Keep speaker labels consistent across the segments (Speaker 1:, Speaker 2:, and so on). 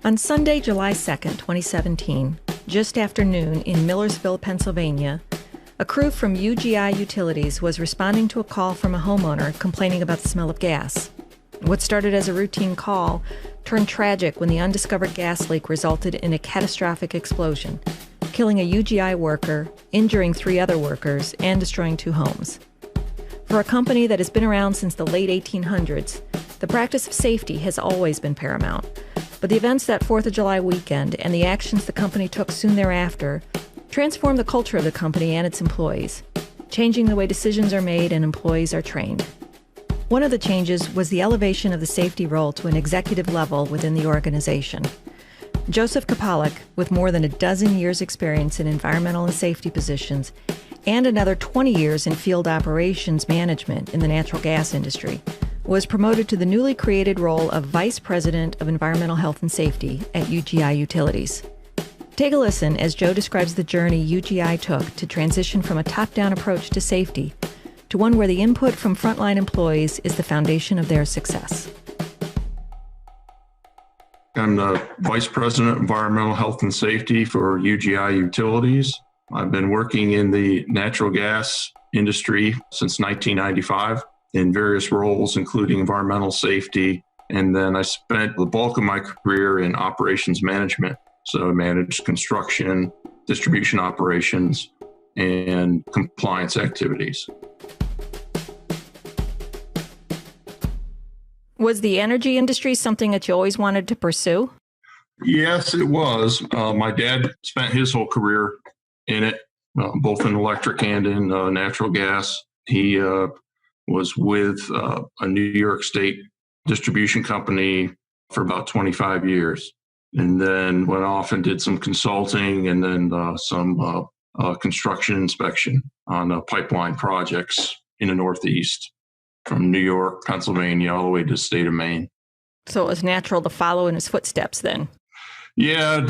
Speaker 1: On Sunday, July 2nd, 2017, just after noon in Millersville, Pennsylvania, a crew from UGI Utilities was responding to a call from a homeowner complaining about the smell of gas. What started as a routine call turned tragic when the undiscovered gas leak resulted in a catastrophic explosion, killing a UGI worker, injuring 3 other workers, and destroying 2 homes. For a company that has been around since the late 1800s, the practice of safety has always been paramount. But the events that 4th of July weekend and the actions the company took soon thereafter transformed the culture of the company and its employees, changing the way decisions are made and employees are trained. One of the changes was the elevation of the safety role to an executive level within the organization. Joseph Kopalek, with more than a dozen years' experience in environmental and safety positions, and another 20 years in field operations management in the natural gas industry, was promoted to the newly created role of Vice President of Environmental Health and Safety at UGI Utilities. Take a listen as Joe describes the journey UGI took to transition from a top-down approach to safety to one where the input from frontline employees is the foundation of their success.
Speaker 2: I'm the Vice President of Environmental Health and Safety for UGI Utilities. I've been working in the natural gas industry since 1995 in various roles, including environmental safety. And then I spent the bulk of my career in operations management. So I managed construction, distribution operations, and compliance activities.
Speaker 1: Was the energy industry something that you always wanted to pursue?
Speaker 2: Yes, it was. My dad spent his whole career in it, both in electric and in natural gas. He was with a New York State distribution company for about 25 years, and then went off and did some consulting and then some construction inspection on pipeline projects in the Northeast, from New York, Pennsylvania, all the way to the state of Maine.
Speaker 1: So it was natural to follow in his footsteps then.
Speaker 2: Yeah,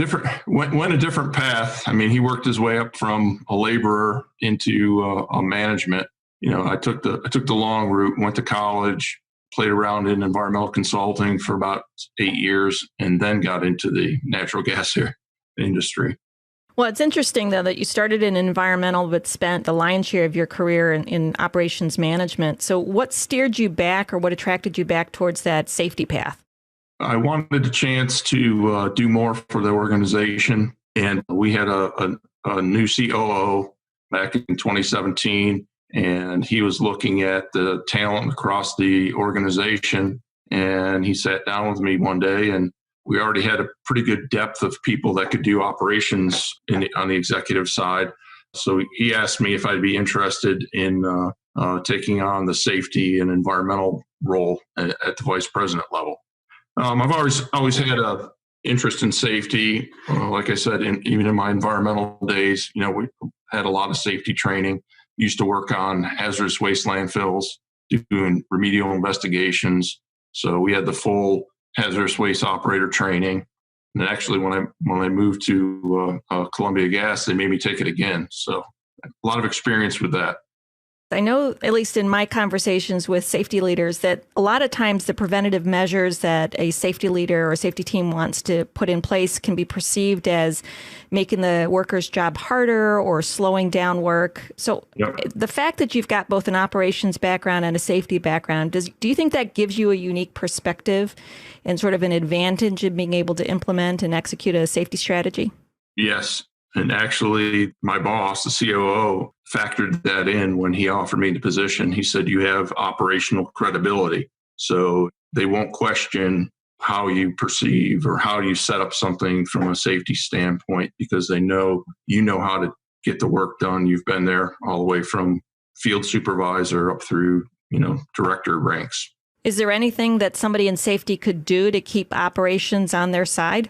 Speaker 2: went a different path. I mean, he worked his way up from a laborer into a management. You know, I took the long route, went to college, played around in environmental consulting for about 8 years, and then got into the natural gas industry.
Speaker 1: Well, it's interesting, though, that you started in environmental but spent the lion's share of your career in operations management. So what steered you back, or what attracted you back towards that safety path?
Speaker 2: I wanted a chance to do more for the organization, and we had a new COO back in 2017. And he was looking at the talent across the organization. And he sat down with me one day, and we already had a pretty good depth of people that could do operations on the executive side. So he asked me if I'd be interested in taking on the safety and environmental role at the vice president level. I've always had an interest in safety. Like I said, even in my environmental days, you know, we had a lot of safety training. Used to work on hazardous waste landfills, doing remedial investigations. So we had the full hazardous waste operator training. And actually, when I moved to Columbia Gas, they made me take it again. So a lot of experience with that.
Speaker 1: I know, at least in my conversations with safety leaders, that a lot of times the preventative measures that a safety leader or a safety team wants to put in place can be perceived as making the worker's job harder or slowing down work. So The fact that you've got both an operations background and a safety background, do you think that gives you a unique perspective and sort of an advantage in being able to implement and execute a safety strategy?
Speaker 2: Yes. And actually, my boss, the COO, factored that in when he offered me the position. He said, you have operational credibility. So they won't question how you perceive or how you set up something from a safety standpoint, because they know you know how to get the work done. You've been there all the way from field supervisor up through, director ranks.
Speaker 1: Is there anything that somebody in safety could do to keep operations on their side?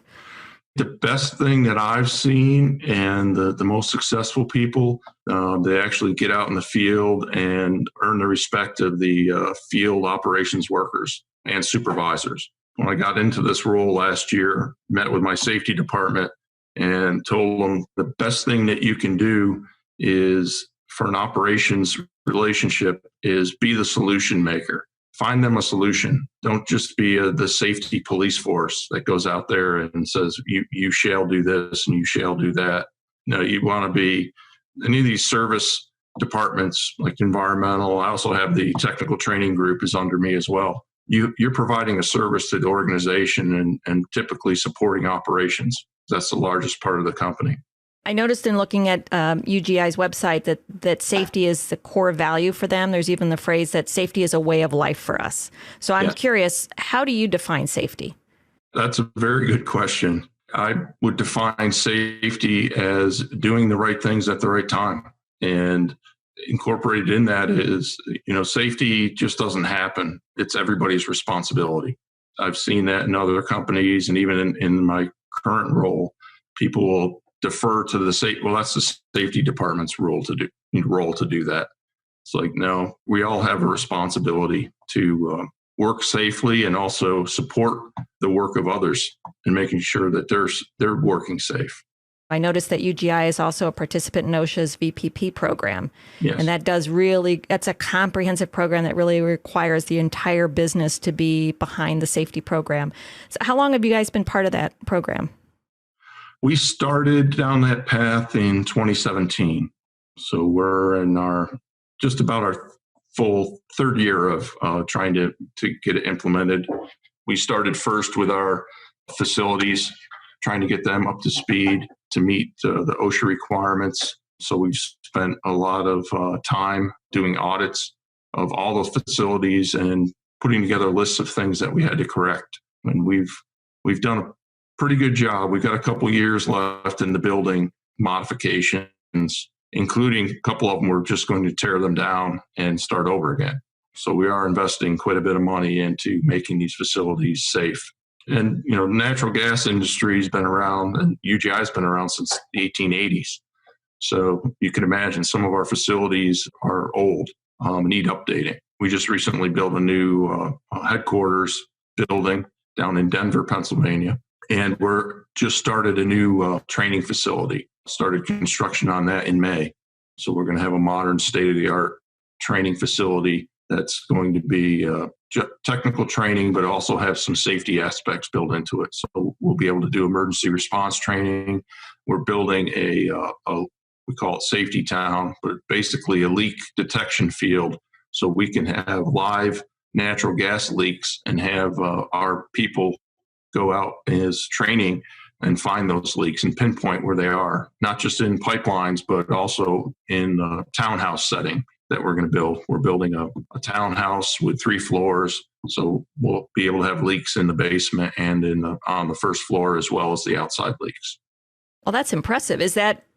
Speaker 2: The best thing that I've seen, and the most successful people, they actually get out in the field and earn the respect of the field operations workers and supervisors. When I got into this role last year, met with my safety department and told them the best thing that you can do is, for an operations relationship, is be the solution maker. find them a solution. Don't just be the safety police force that goes out there and says, you shall do this and you shall do that. No, you want to be any of these service departments like environmental. I also have the technical training group is under me as well. You're providing a service to the organization and typically supporting operations. That's the largest part of the company.
Speaker 1: I noticed in looking at UGI's website that safety is the core value for them. There's even the phrase that safety is a way of life for us. So I'm curious, how do you define safety?
Speaker 2: That's a very good question. I would define safety as doing the right things at the right time. And incorporated in that is, safety just doesn't happen. It's everybody's responsibility. I've seen that in other companies, and even in my current role, people will defer to the that's the safety department's role to do that. It's like, no, we all have a responsibility to work safely and also support the work of others and making sure that they're working safe.
Speaker 1: I noticed that UGI is also a participant in OSHA's VPP program.
Speaker 2: Yes.
Speaker 1: And that's a comprehensive program that really requires the entire business to be behind the safety program. So how long have you guys been part of that program?
Speaker 2: We started down that path in 2017. So we're in just about our full third year of trying to get it implemented. We started first with our facilities, trying to get them up to speed to meet the OSHA requirements. So we've spent a lot of time doing audits of all those facilities and putting together lists of things that we had to correct. And we've done a pretty good job. We've got a couple years left in the building modifications, including a couple of them we're just going to tear them down and start over again. So we are investing quite a bit of money into making these facilities safe. And, natural gas industry has been around, and UGI has been around since the 1880s. So you can imagine some of our facilities are old, need updating. We just recently built a new headquarters building down in Denver, Pennsylvania. And we're just started a new training facility, started construction on that in May. So we're going to have a modern state-of-the-art training facility that's going to be technical training, but also have some safety aspects built into it. So we'll be able to do emergency response training. We're building we call it Safety Town, but basically a leak detection field so we can have live natural gas leaks and have our people go out as training and find those leaks and pinpoint where they are, not just in pipelines, but also in a townhouse setting that we're going to build. We're building a townhouse with 3 floors, so we'll be able to have leaks in the basement and on the first floor as well as the outside leaks.
Speaker 1: Well, that's impressive.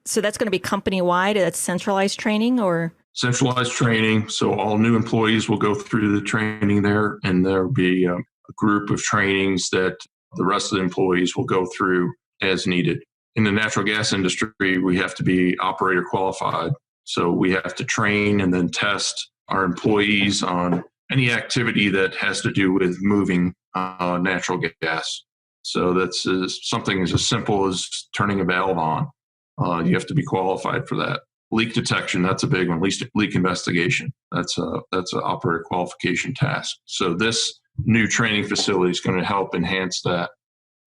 Speaker 1: So that's going to be company-wide? That's centralized training or?
Speaker 2: Centralized training. So all new employees will go through the training there, and there'll be a group of trainings that the rest of the employees will go through as needed. In the natural gas industry, we have to be operator qualified. So we have to train and then test our employees on any activity that has to do with moving natural gas. So that's something as simple as turning a valve on. You have to be qualified for that. Leak detection, that's a big one. Leak investigation, that's an operator qualification task. So this new training facility is going to help enhance that,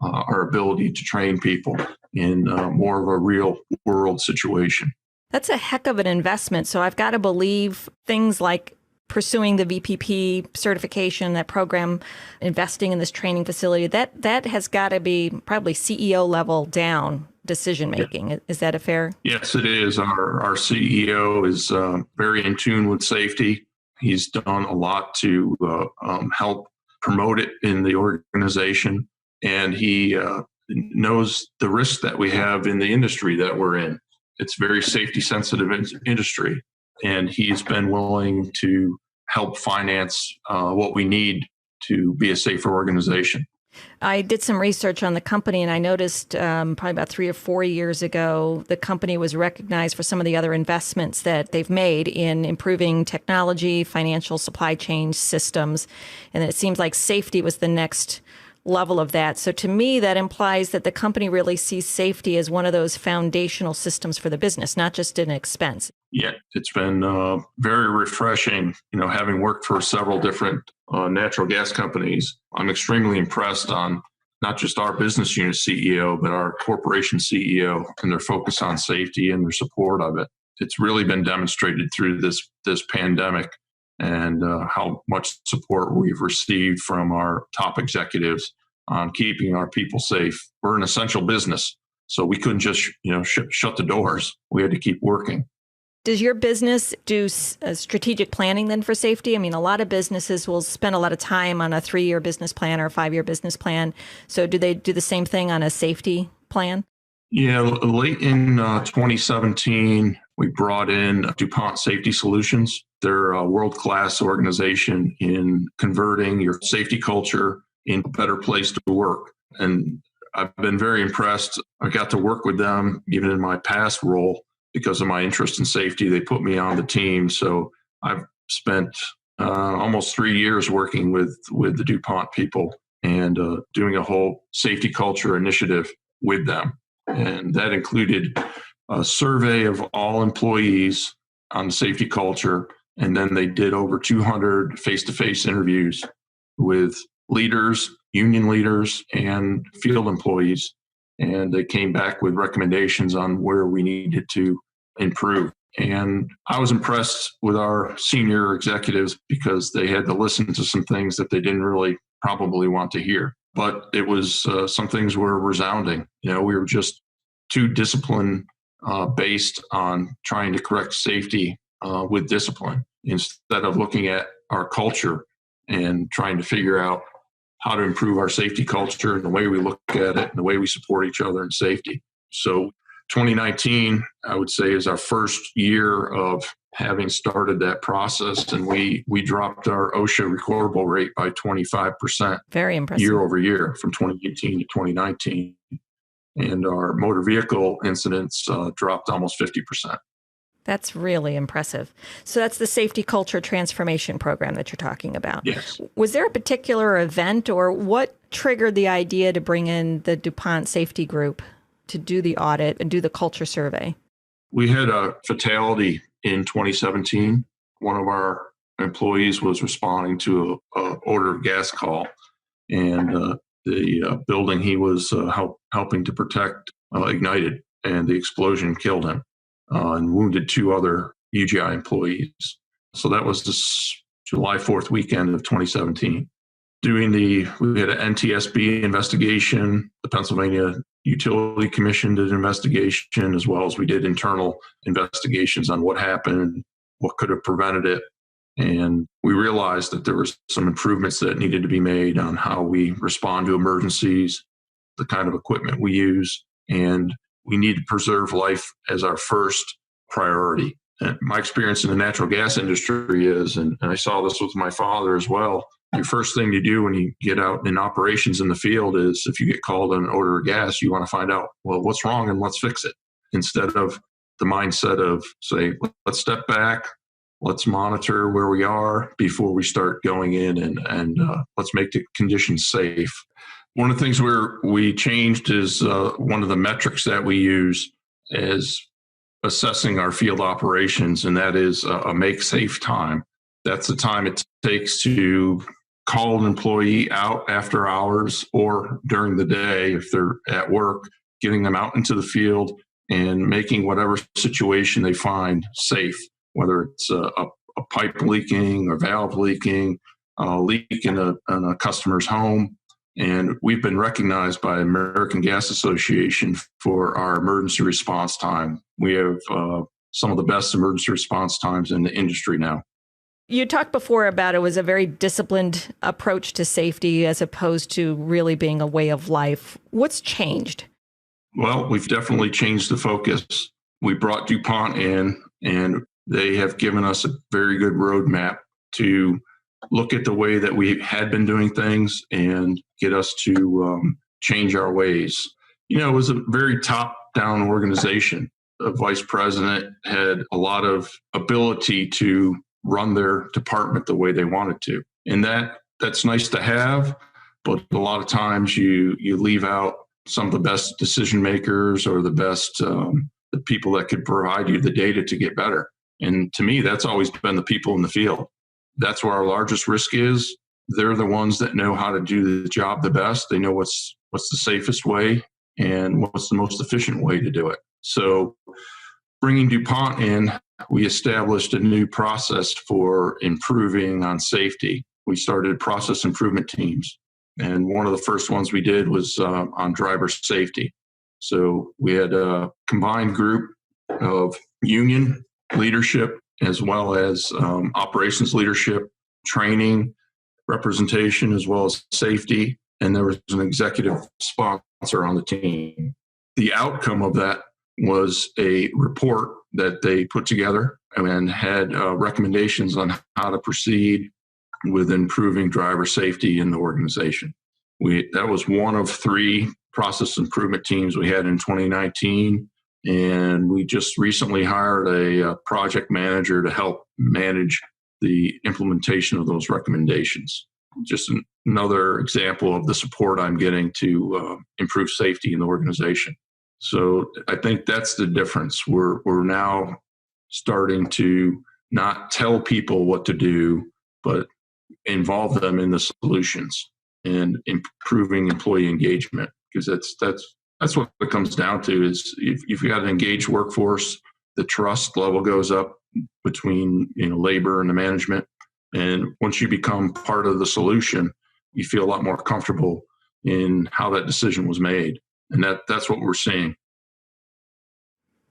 Speaker 2: our ability to train people in more of a real world situation.
Speaker 1: That's a heck of an investment. So I've got to believe things like pursuing the VPP certification, that program, investing in this training facility, that has got to be probably CEO level down decision making. Yeah. Is that a fair?
Speaker 2: Yes, it is. Our CEO is very in tune with safety. He's done a lot to help promote it in the organization, and he knows the risks that we have in the industry that we're in. It's very safety sensitive industry, and he's been willing to help finance what we need to be a safer organization.
Speaker 1: I did some research on the company, and I noticed probably about 3 or 4 years ago, the company was recognized for some of the other investments that they've made in improving technology, financial supply chain systems, and it seems like safety was the next level of that. So to me, that implies that the company really sees safety as one of those foundational systems for the business, not just an expense.
Speaker 2: Yeah, it's been very refreshing, having worked for several different natural gas companies. I'm extremely impressed on not just our business unit CEO, but our corporation CEO and their focus on safety and their support of it. It's really been demonstrated through this pandemic and how much support we've received from our top executives on keeping our people safe. We're an essential business, so we couldn't just shut the doors. We had to keep working.
Speaker 1: Does your business do strategic planning then for safety? I mean, a lot of businesses will spend a lot of time on a 3-year business plan or a 5-year business plan. So do they do the same thing on a safety plan?
Speaker 2: Yeah, late in 2017, we brought in DuPont Safety Solutions. They're a world-class organization in converting your safety culture into a better place to work. And I've been very impressed. I got to work with them even in my past role because of my interest in safety. They put me on the team. So I've spent almost 3 years working with the DuPont people and doing a whole safety culture initiative with them. And that included a survey of all employees on the safety culture. And then they did over 200 face-to-face interviews with leaders, union leaders, and field employees. And they came back with recommendations on where we needed to improve. And I was impressed with our senior executives because they had to listen to some things that they didn't really probably want to hear. But it was some things were resounding. We were just too discipline based on trying to correct safety with discipline instead of looking at our culture and trying to figure out how to improve our safety culture and the way we look at it and the way we support each other in safety. So 2019, I would say, is our first year of having started that process, and we dropped our OSHA recordable rate by 25%.
Speaker 1: Very impressive.
Speaker 2: Year over year from 2018 to 2019. And our motor vehicle incidents dropped almost 50%.
Speaker 1: That's really impressive. So that's the safety culture transformation program that you're talking about.
Speaker 2: Yes.
Speaker 1: Was there a particular event or what triggered the idea to bring in the DuPont safety group to do the audit and do the culture survey?
Speaker 2: We had a fatality in 2017. One of our employees was responding to an odor of gas call, and the building he was helping to protect ignited, and the explosion killed him and wounded 2 other UGI employees. So that was this July 4th weekend of 2017. We had an NTSB investigation, the Pennsylvania Utility Commission did an investigation, as well as we did internal investigations on what happened, what could have prevented it. And we realized that there were some improvements that needed to be made on how we respond to emergencies, the kind of equipment we use, and we need to preserve life as our first priority. And my experience in the natural gas industry is, and I saw this with my father as well, your first thing you do when you get out in operations in the field is if you get called on an odor of gas, you want to find out, well, what's wrong and let's fix it. Instead of the mindset of, say, let's step back, let's monitor where we are before we start going in and let's make the conditions safe. One of the things we changed is one of the metrics that we use is assessing our field operations, and that is a make safe time. That's the time it takes to call an employee out after hours or during the day if they're at work, getting them out into the field and making whatever situation they find safe, whether it's a pipe leaking or valve leaking, a leak in a customer's home. And we've been recognized by American Gas Association for our emergency response time. We have some of the best emergency response times in the industry now.
Speaker 1: You talked before about it was a very disciplined approach to safety as opposed to really being a way of life. What's changed?
Speaker 2: Well, we've definitely changed the focus. We brought DuPont in, and they have given us a very good roadmap to look at the way that we had been doing things and get us to change our ways. It was a very top-down organization. The vice president had a lot of ability to run their department the way they wanted to. And that's nice to have, but a lot of times you leave out some of the best decision makers or the best the people that could provide you the data to get better. And to me, that's always been the people in the field. That's where our largest risk is. They're the ones that know how to do the job the best. They know what's the safest way and what's the most efficient way to do it. So bringing DuPont in, we established a new process for improving on safety. We started process improvement teams. And one of the first ones we did was on driver safety. So we had a combined group of union leadership as well as operations leadership, training, representation, as well as safety. And there was an executive sponsor on the team. The outcome of that was a report that they put together and had recommendations on how to proceed with improving driver safety in the organization. That was one of 3 process improvement teams we had in 2019. And we just recently hired a project manager to help manage the implementation of those recommendations. Just another example of the support I'm getting to improve safety in the organization. So I think that's the difference. We're now starting to not tell people what to do, but involve them in the solutions and improving employee engagement, because that's what it comes down to. Is if you've got an engaged workforce, the trust level goes up between labor and the management. And once you become part of the solution, you feel a lot more comfortable in how that decision was made. And that's what we're seeing.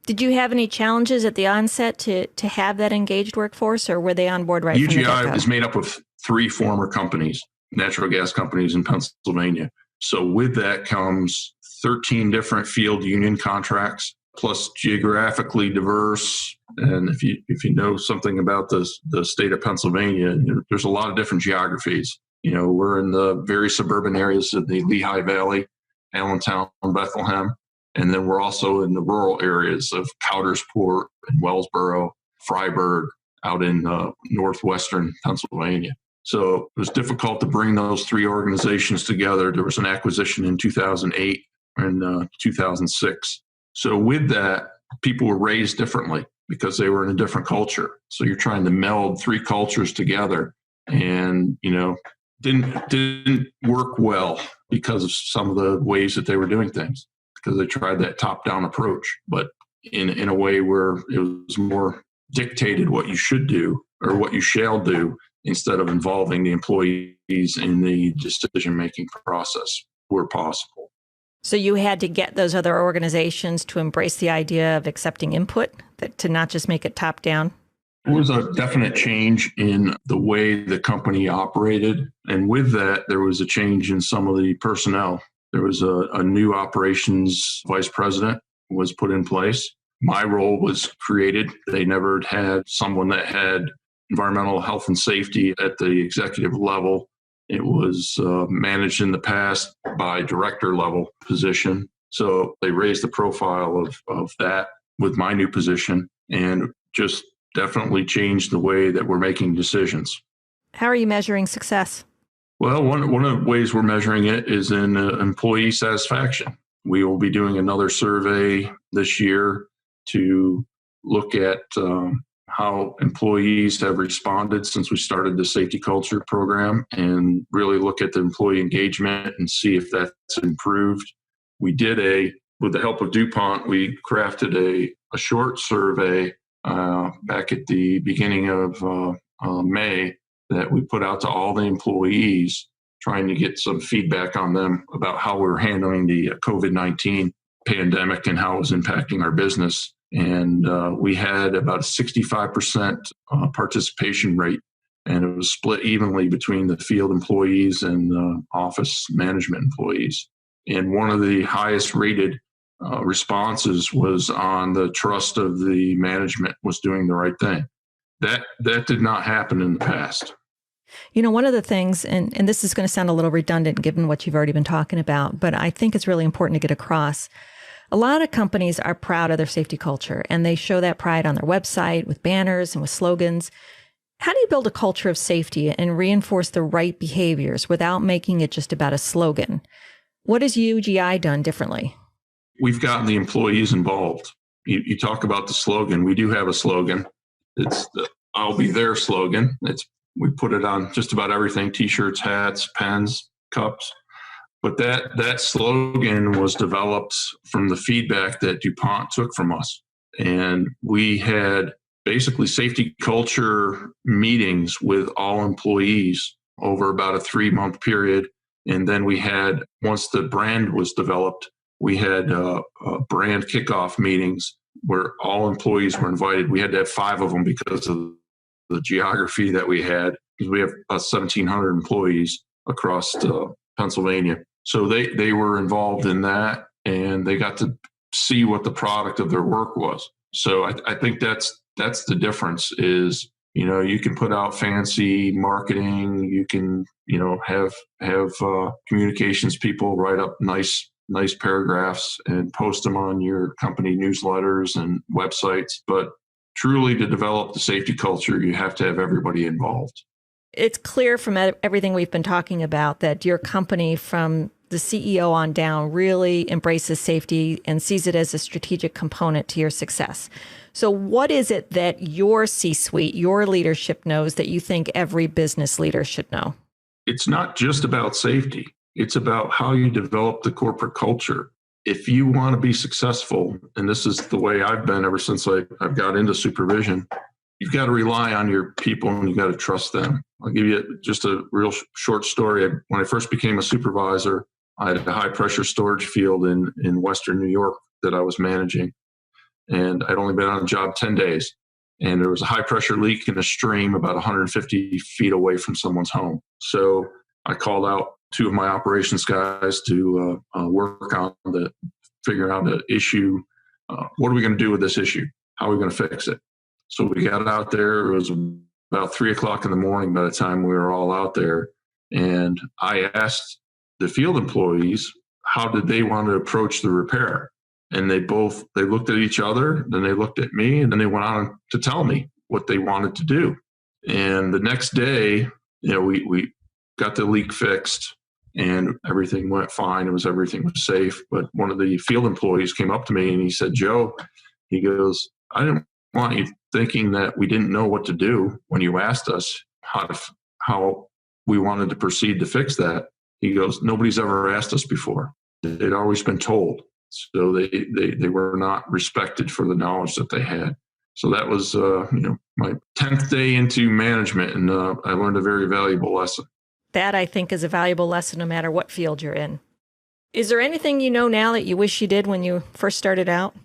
Speaker 1: Did you have any challenges at the onset to have that engaged workforce, or were they on board right from the get-go?
Speaker 2: UGI is made up of 3 former companies, natural gas companies in Pennsylvania. So with that comes 13 different field union contracts, plus geographically diverse. And if you know something about the state of Pennsylvania, there's a lot of different geographies. We're in the very suburban areas of the Lehigh Valley, Allentown, Bethlehem. And then we're also in the rural areas of Coudersport and Wellsboro, Freiburg, out in northwestern Pennsylvania. So it was difficult to bring those 3 organizations together. There was an acquisition in 2008 and 2006. So with that, people were raised differently because they were in a different culture. So you're trying to meld 3 cultures together, and didn't work well because of some of the ways that they were doing things, because they tried that top-down approach, but in a way where it was more dictated what you should do or what you shall do, instead of involving the employees in the decision-making process where possible.
Speaker 1: So you had to get those other organizations to embrace the idea of accepting input, to not just make it top-down?
Speaker 2: It was a definite change in the way the company operated. And with that, there was a change in some of the personnel. There was a new operations vice president was put in place. My role was created. They never had someone that had environmental health and safety at the executive level. It was managed in the past by director level position. So they raised the profile of that with my new position, and just definitely changed the way that we're making decisions.
Speaker 1: How are you measuring success?
Speaker 2: Well, one of the ways we're measuring it is in employee satisfaction. We will be doing another survey this year to look at how employees have responded since we started the safety culture program, and really look at the employee engagement and see if that's improved. We did with the help of DuPont, we crafted a short survey back at the beginning of May that we put out to all the employees, trying to get some feedback on them about how we're handling the COVID-19 pandemic and how it was impacting our business. And we had about a 65% participation rate, and it was split evenly between the field employees and office management employees. And one of the highest rated responses was on the trust of the management was doing the right thing. That did not happen in the past.
Speaker 1: One of the things, and this is going to sound a little redundant given what you've already been talking about, but I think it's really important to get across. A lot of companies are proud of their safety culture, and they show that pride on their website with banners and with slogans. How do you build a culture of safety and reinforce the right behaviors without making it just about a slogan? What has UGI done differently?
Speaker 2: We've gotten the employees involved. You talk about the slogan. We do have a slogan. It's the "I'll be there" slogan. We put it on just about everything: t-shirts, hats, pens, cups. But that slogan was developed from the feedback that DuPont took from us. And we had basically safety culture meetings with all employees over about a 3-month period. And then we had, once the brand was developed, we had brand kickoff meetings where all employees were invited. We had to have 5 of them because of the geography that we had, because we have 1,700 employees across Pennsylvania. So they were involved in that, and they got to see what the product of their work was. So I think that's the difference is, you can put out fancy marketing, you can, have communications people write up nice paragraphs and post them on your company newsletters and websites. But truly, to develop the safety culture, you have to have everybody involved.
Speaker 1: It's clear from everything we've been talking about that your company, from the CEO on down, really embraces safety and sees it as a strategic component to your success. So what is it that your C-suite, your leadership knows that you think every business leader should know?
Speaker 2: It's not just about safety. It's about how you develop the corporate culture. If you want to be successful, and this is the way I've been ever since I've got into supervision, you've got to rely on your people and you've got to trust them. I'll give you just a real short story. When I first became a supervisor, I had a high pressure storage field in Western New York that I was managing. And I'd only been on the job 10 days. And there was a high pressure leak in a stream about 150 feet away from someone's home. So I called out 2 of my operations guys to work on figure out the issue. What are we going to do with this issue? How are we going to fix it? So we got out there. It was about 3:00 in the morning by the time we were all out there. And I asked the field employees, how did they want to approach the repair? And they looked at each other, then they looked at me, and then they went on to tell me what they wanted to do. And the next day, we got the leak fixed and everything went fine. Everything was safe. But one of the field employees came up to me and he said, "Joe," he goes, "I didn't want you thinking that we didn't know what to do when you asked us how we wanted to proceed to fix that." He goes, "Nobody's ever asked us before. They'd always been told." So they were not respected for the knowledge that they had. So that was my 10th day into management, and I learned a very valuable lesson.
Speaker 1: That, I think, is a valuable lesson no matter what field you're in. Is there anything you know now that you wish you did when you first started out?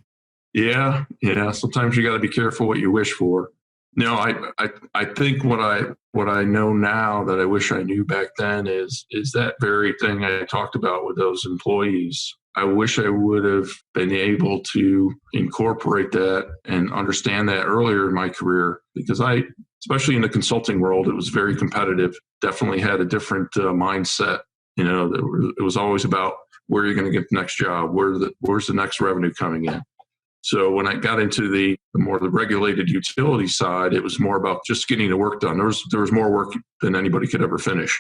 Speaker 2: Yeah. Sometimes you got to be careful what you wish for. No, I think what I know now that I wish I knew back then is that very thing I talked about with those employees. I wish I would have been able to incorporate that and understand that earlier in my career, because especially in the consulting world, it was very competitive. Definitely had a different mindset. It was always about where you're going to get the next job, where's the next revenue coming in. So when I got into the regulated utility side, it was more about just getting the work done. There was more work than anybody could ever finish.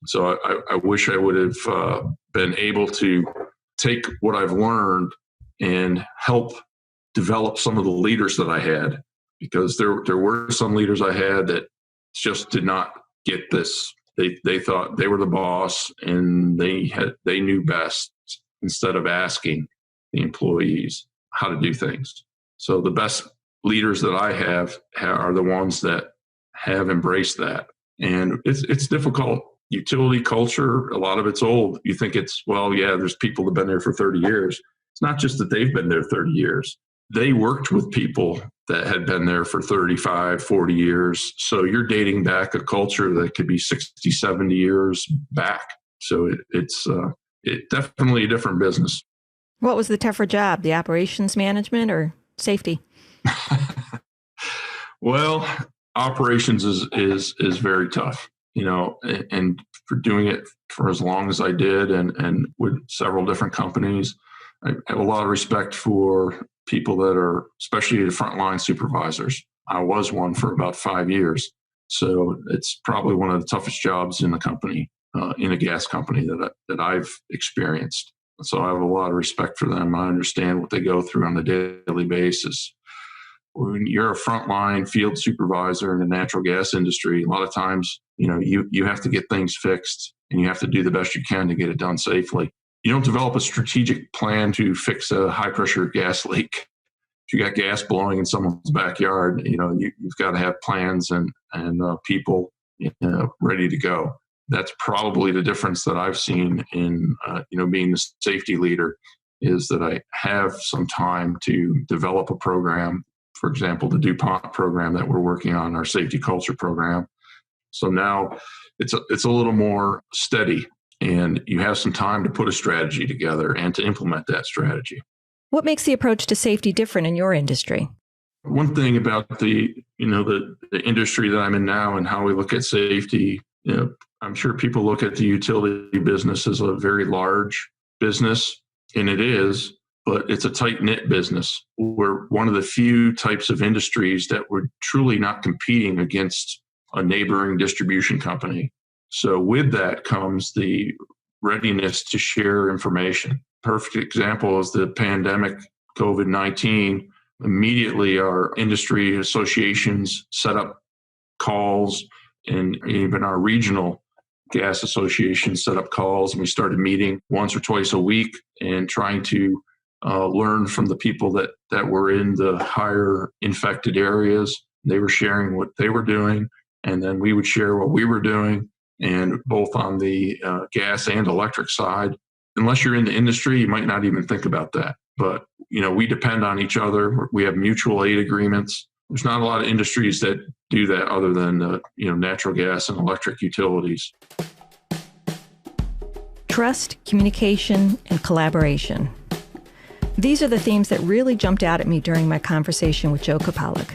Speaker 2: So I wish I would have been able to take what I've learned and help develop some of the leaders that I had, because there were some leaders I had that just did not get this. They thought they were the boss and they knew best, instead of asking the employees how to do things. So the best leaders that I have are the ones that have embraced that. And it's difficult. Utility culture, a lot of it's old. You think there's people that have been there for 30 years. It's not just that they've been there 30 years. They worked with people that had been there for 35, 40 years. So you're dating back a culture that could be 60, 70 years back. So it's definitely a different business.
Speaker 1: What was the tougher job, the operations management or safety?
Speaker 2: Well, operations is very tough, and for doing it for as long as I did and with several different companies, I have a lot of respect for people that are, especially the frontline supervisors. I was one for about 5 years. So it's probably one of the toughest jobs in the company, in a gas company that I've experienced. So I have a lot of respect for them. I understand what they go through on a daily basis. when you're a frontline field supervisor in the natural gas industry, a lot of times, you have to get things fixed and you have to do the best you can to get it done safely. You don't develop a strategic plan to fix a high pressure gas leak. If you got gas blowing in someone's backyard, you've got to have plans and people ready to go. That's probably the difference that I've seen in being the safety leader, is that I have some time to develop a program. For example, the DuPont program that we're working on, our safety culture program. So now it's a little more steady, and you have some time to put a strategy together and to implement that strategy.
Speaker 1: What makes the approach to safety different in your industry?
Speaker 2: One thing about the industry that I'm in now and how we look at safety, I'm sure people look at the utility business as a very large business, and it is, but it's a tight-knit business. We're one of the few types of industries that we're truly not competing against a neighboring distribution company. So with that comes the readiness to share information. Perfect example is the pandemic, COVID-19. Immediately, our industry associations set up calls, and even our regional gas associations set up calls, and we started meeting once or twice a week and trying to learn from the people that were in the higher infected areas. They were sharing what they were doing, and then we would share what we were doing, and both on the gas and electric side. Unless you're in the industry, you might not even think about that. But, we depend on each other. We have mutual aid agreements. There's not a lot of industries that do that other than, natural gas and electric utilities.
Speaker 1: Trust, communication, and collaboration. These are the themes that really jumped out at me during my conversation with Joe Kopalek.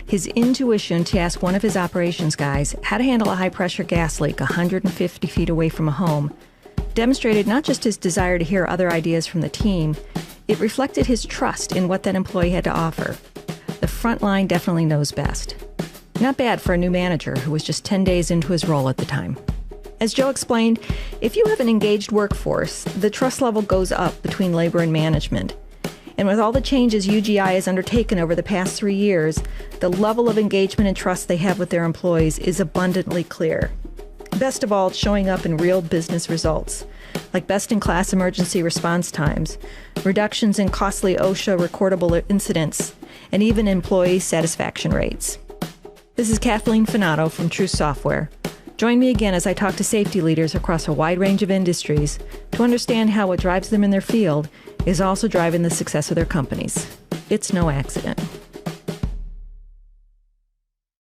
Speaker 1: His intuition to ask one of his operations guys how to handle a high-pressure gas leak 150 feet away from a home demonstrated not just his desire to hear other ideas from the team, it reflected his trust in what that employee had to offer. The Frontline definitely knows best. Not bad for a new manager who was just 10 days into his role at the time. As Joe explained, if you have an engaged workforce, the trust level goes up between labor and management. And with all the changes UGI has undertaken over the past 3 years, the level of engagement and trust they have with their employees is abundantly clear. Best of all, it's showing up in real business results, like best-in-class emergency response times, reductions in costly OSHA recordable incidents, and even employee satisfaction rates. This is Kathleen Finato from TRUCE Software. Join me again as I talk to safety leaders across a wide range of industries to understand how what drives them in their field is also driving the success of their companies. It's no accident.